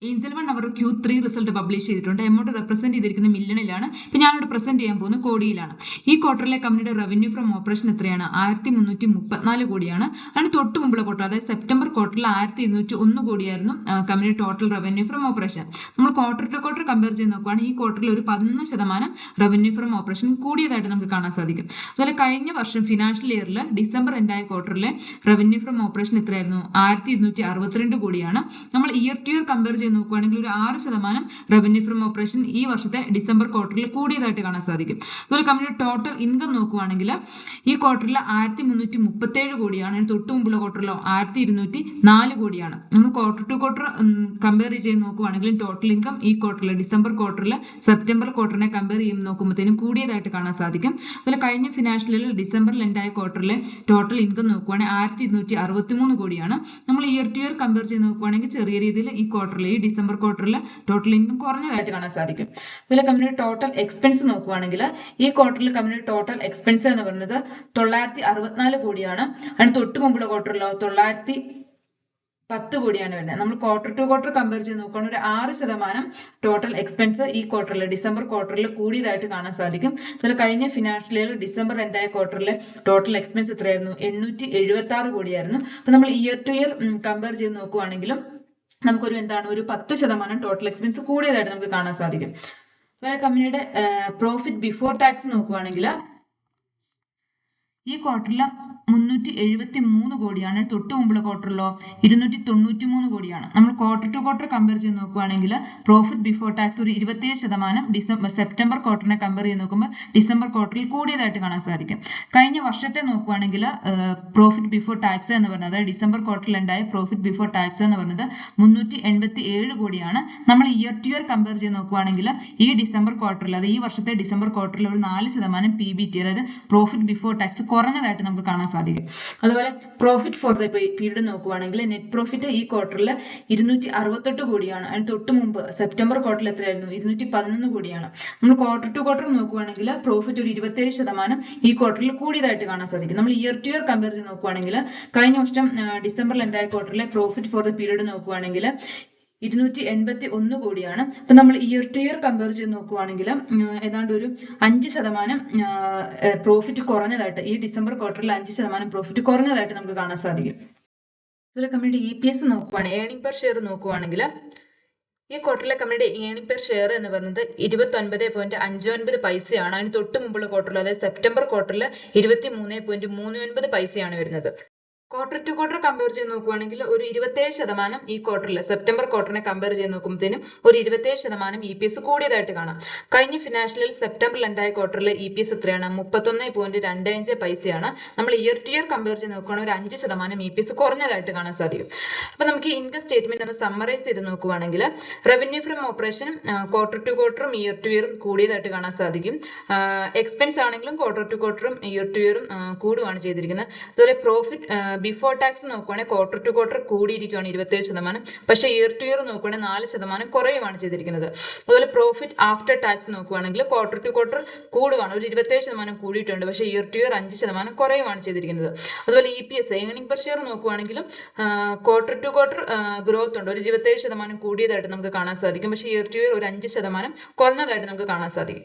Angel one hour Q3 result publish ചെയ്തിട്ടുണ്ട്. Amount represent ചെയ്തിരിക്കുന്ന മില്യണിലാണ്. ഇപ്പൊ ഞാനിവിടെ പ്രസന്റ് ചെയ്യാൻ പോകുന്നത് കോടിയിലാണ്. ഈ ക്വാർട്ടറിലെ കമ്പനിയുടെ റവന്യൂ ഫ്രം ഓപ്പറേഷൻ എത്രയാണ്? 1334 കോടിയാണ്. അതിന് തൊട്ട് മുമ്പുള്ള ക്വാർട്ടർ, അതായത് സെപ്റ്റംബർ ക്വാർട്ടറിൽ 1201 കോടിയായിരുന്നു കമ്പനിയുടെ ടോട്ടൽ റവന്യൂ ഫ്രം ഓപ്പറേഷൻ. നമ്മൾ ക്വാർട്ടർ ടു ക്വാർട്ടർ കമ്പയർ ചെയ്ത് നോക്കുകയാണെങ്കിൽ ഈ ക്വാർട്ടറിൽ ഒരു 11% റവന്യൂ ഫ്രം ഓപ്പറേഷൻ കൂടിയതായിട്ട് നമുക്ക് കാണാൻ സാധിക്കും. അതുപോലെ കഴിഞ്ഞ വർഷം ഫിനാൻഷ്യൽ ഇയറിൽ ഡിസംബർ എൻഡായ ക്വാർട്ടറിലെ റവന്യൂ ഫ്രം ഓപ്പറേഷൻ എത്രയായിരുന്നു? 1262 കോടിയാണ്. നമ്മൾ ഇയർ ടു ഇയർ കമ്പയർ ചെയ്ത് നോക്കുകയാണെങ്കിൽ ഒരു 6% റവന്യൂ ഫ്രം ഓപ്പറേഷൻ ഈ വർഷത്തെ ഡിസംബർ ക്വാർട്ടറിൽ കൂടിയതായിട്ട് കാണാൻ സാധിക്കും. അതുപോലെ കമ്പനിയുടെ ടോട്ടൽ ഇൻകം നോക്കുകയാണെങ്കിൽ ഈ ക്വാർട്ടറിൽ 1337 കോടിയാണ്. അതിന് തൊട്ട് മുമ്പുള്ള ക്വാർട്ടറിലോ 1204 കോടിയാണ്. നമ്മൾ ക്വാർട്ടർ ടു ക്വാർട്ടർ കമ്പയർ ചെയ്ത് നോക്കുകയാണെങ്കിൽ ടോട്ടൽ ഇൻകം ഈ ക്വാർട്ടറിൽ ഡിസംബർ ക്വാർട്ടറിൽ സെപ്റ്റംബർ ക്വാർട്ടറിനെ കമ്പയർ ചെയ്യുമ്പോൾ നോക്കുമ്പോഴത്തേനും കൂടിയതായിട്ട് കാണാൻ സാധിക്കും. അതുപോലെ കഴിഞ്ഞ ഫിനാൻഷ്യൽ ഇയറിൽ ഡിസംബറിൽ എൻഡായ ക്വാർട്ടറിലെ ടോട്ടൽ ഇൻകം നോക്കുകയാണെങ്കിൽ 1263 കോടിയാണ്. നമ്മൾ ഇയർ ടു ഇയർ കമ്പയർ ചെയ്ത് നോക്കുകയാണെങ്കിൽ ചെറിയ രീതിയിൽ ഈ ക്വാർട്ടറിൽ ഈ ഡിസംബർ ക്വാർട്ടറിൽ ടോട്ടൽ ഇൻകം കുറഞ്ഞതായിട്ട് കാണാൻ സാധിക്കും. അതുപോലെ കമ്പനിയുടെ ടോട്ടൽ എക്സ്പെൻസ് നോക്കുകയാണെങ്കിൽ ഈ ക്വാർട്ടറിൽ കമ്പനിയുടെ ടോട്ടൽ എക്സ്പെൻസ് എന്ന് പറയുന്നത് 964 കോടിയാണ്. അതിന് തൊട്ട് മുമ്പുള്ള ക്വാർട്ടറിലോ 910 കോടിയാണ് വരുന്നത്. നമ്മൾ ക്വാർട്ടർ ടു ക്വാർട്ടർ കമ്പയർ ചെയ്ത് നോക്കുകയാണെങ്കിൽ ഒരു 6% ടോട്ടൽ എക്സ്പെൻസ് ഈ ക്വാർട്ടറിൽ ഡിസംബർ ക്വാർട്ടറിൽ കൂടിയതായിട്ട് കാണാൻ സാധിക്കും. അതുപോലെ കഴിഞ്ഞ ഫിനാൻഷ്യൽ ഇയർ ഡിസംബർ എൻഡായ ക്വാർട്ടറിലെ ടോട്ടൽ എക്സ്പെൻസ് എത്രയായിരുന്നു? 876 കോടിയായിരുന്നു. അപ്പൊ നമ്മൾ ഇയർ ടു ഇയർ കമ്പയർ ചെയ്ത് നോക്കുകയാണെങ്കിലും നമുക്കൊരു ഒരു 10% ടോട്ടൽ എക്സ്പെൻസ് കൂടിയതായിട്ട് നമുക്ക് കാണാൻ സാധിക്കും. അതുപോലെ കമ്പനിയുടെ പ്രോഫിറ്റ് ബിഫോർ ടാക്സ് നോക്കുകയാണെങ്കിൽ ഈ ക്വാർട്ടറിൽ 373 കോടിയാണ്. തൊട്ട് മുമ്പുള്ള ക്വാർട്ടറിലോ 293 കോടിയാണ്. നമ്മൾ ക്വാർട്ടർ ടു ക്വാർട്ടർ കമ്പയർ ചെയ്ത് നോക്കുകയാണെങ്കിൽ പ്രോഫിറ്റ് ബിഫോർ ടാക്സ് ഒരു 27% സെപ്റ്റംബർ ക്വാർട്ടറിനെ കമ്പയർ ചെയ്ത് നോക്കുമ്പോൾ ഡിസംബർ ക്വാർട്ടറിൽ കൂടിയതായിട്ട് കാണാൻ സാധിക്കും. കഴിഞ്ഞ വർഷത്തെ നോക്കുകയാണെങ്കിൽ പ്രോഫിറ്റ് ബിഫോർ ടാക്സ് എന്ന് പറയുന്നത്, അതായത് ഡിസംബർ ക്വാർട്ടറിൽ ഉണ്ടായ പ്രോഫിറ്റ് ബിഫോർ ടാക്സ് എന്ന് പറയുന്നത് 387 കോടിയാണ്. നമ്മൾ ഇയർ ടു ഇയർ കമ്പയർ ചെയ്ത് നോക്കുകയാണെങ്കിൽ ഈ ഡിസംബർ ക്വാർട്ടറിൽ, അതായത് ഈ വർഷത്തെ ഡിസംബർ ക്വാർട്ടറിൽ ഒരു 4% PBT, അതായത് പ്രോഫിറ്റ് ബിഫോർ ടാക്സ് കുറഞ്ഞതായിട്ട് നമുക്ക് കാണാൻ സാധിക്കും. അതുപോലെ പ്രോഫിറ്റ് ഫോർ ദ പീരീഡ് നോക്കുകയാണെങ്കിൽ നെറ്റ് പ്രോഫിറ്റ് ഈ ക്വാർട്ടറിൽ 268 കോടിയാണ്. അതിന് തൊട്ട് മുമ്പ് സെപ്റ്റംബർ ക്വാർട്ടറിൽ എത്രയായിരുന്നു? 211 കോടിയാണ്. നമ്മൾ ക്വാർട്ടർ ടു ക്വാർട്ടർ നോക്കുകയാണെങ്കിൽ പ്രോഫിറ്റ് ഒരു 27% ഈ ക്വാർട്ടറിൽ കൂടിയതായിട്ട് കാണാൻ സാധിക്കും. നമ്മൾ ഇയർ ടു ഇയർ കമ്പയർ ചെയ്ത് നോക്കുകയാണെങ്കിൽ കഴിഞ്ഞ വർഷം ഡിസംബറിൽ എൻഡായ ക്വാർട്ടറിലെ പ്രോഫിറ്റ് ഫോർ ദ പീരീഡ് നോക്കുകയാണെങ്കിൽ 281 കോടിയാണ്. അപ്പൊ നമ്മൾ ഇയർ ടു ഇയർ കമ്പയർ ചെയ്ത് നോക്കുകയാണെങ്കിൽ ഏതാണ്ട് ഒരു 5% പ്രോഫിറ്റ് കുറഞ്ഞതായിട്ട് ഈ ഡിസംബർ ക്വാർട്ടറിൽ 5% പ്രോഫിറ്റ് കുറഞ്ഞതായിട്ട് നമുക്ക് കാണാൻ സാധിക്കും. അതുപോലെ കമ്പനിയുടെ EPS നോക്കുകയാണെങ്കിൽ ഏർണിംഗ് പെർ ഷെയർ നോക്കുകയാണെങ്കിൽ ഈ ക്വാർട്ടറിലെ കമ്പനിയുടെ ഏർണിംഗ് പെർ ഷെയർ എന്ന് പറയുന്നത് 29.59 പൈസയാണ്. അതിന് തൊട്ട് മുമ്പുള്ള ക്വാർട്ടറിൽ, അതായത് സെപ്റ്റംബർ ക്വാർട്ടറിൽ 23.39 പൈസയാണ് വരുന്നത്. ക്വാർട്ടർ ടു ക്വാർട്ടർ കമ്പയർ ചെയ്ത് നോക്കുകയാണെങ്കിൽ ഒരു 27% ഈ ക്വാർട്ടറിൽ സെപ്റ്റംബർ ക്വാർട്ടറിനെ കമ്പയർ ചെയ്ത് നോക്കുമ്പോഴത്തേനും ഒരു 27% EPS കൂടിയതായിട്ട് കാണാം. കഴിഞ്ഞ ഫിനാൻഷ്യൽ സെപ്റ്റംബറിൽ ഉണ്ടായ ക്വാർട്ടറിൽ EPS എത്രയാണ്? 31.25 പൈസയാണ്. നമ്മൾ ഇയർ ടു ഇയർ കമ്പയർ ചെയ്ത് നോക്കുകയാണെങ്കിൽ ഒരു 5% EPS കുറഞ്ഞതായിട്ട് കാണാൻ സാധിക്കും. അപ്പൊ നമുക്ക് ഇൻകം സ്റ്റേറ്റ്മെന്റ് ഒന്ന് സമ്മറൈസ് ചെയ്ത് നോക്കുകയാണെങ്കിൽ revenue from operation quarter to ക്വാർട്ടറും ഇയർ ടു ഇയറും കൂടിയതായിട്ട് കാണാൻ സാധിക്കും. എക്സ്പെൻസ് ആണെങ്കിലും ക്വാർട്ടർ ടു ക്വാർട്ടറും ഇയർ ടു ഇയറും കൂടുകയാണ് ചെയ്തിരിക്കുന്നത്. അതുപോലെ പ്രോഫിറ്റ് ബിഫോർ ടാക്സ് നോക്കുകയാണെങ്കിൽ ക്വാർട്ടർ ടു ക്വാർട്ടർ കൂടിയിരിക്കുകയാണ് 27%, പക്ഷേ ഇയർ ടു ഇയർ നോക്കുകയാണെങ്കിൽ 4% കുറയുകയാണ് ചെയ്തിരിക്കുന്നത്. അതുപോലെ പ്രോഫിറ്റ് ആഫ്റ്റർ ടാക്സ് നോക്കുകയാണെങ്കിൽ ക്വാർട്ടർ ടു ക്വാർട്ടർ കൂടുകയാണ്, ഒരു 27% കൂടിയിട്ടുണ്ട്, പക്ഷേ ഇയർ ടു ഇയർ 5% കുറയുകയാണ് ചെയ്തിരിക്കുന്നത്. അതുപോലെ EPS ഏർണിംഗ് പെർ ഷെയർ നോക്കുകയാണെങ്കിലും ക്വാർട്ടർ ടു ക്വാർട്ടർ ഗ്രോത്ത് ഉണ്ട്, ഒരു 27% കൂടിയതായിട്ട് നമുക്ക് കാണാൻ സാധിക്കും, പക്ഷേ ഇയർ ടു ഇയർ ഒരു 5% കുറഞ്ഞതായിട്ട് നമുക്ക് കാണാൻ സാധിക്കും.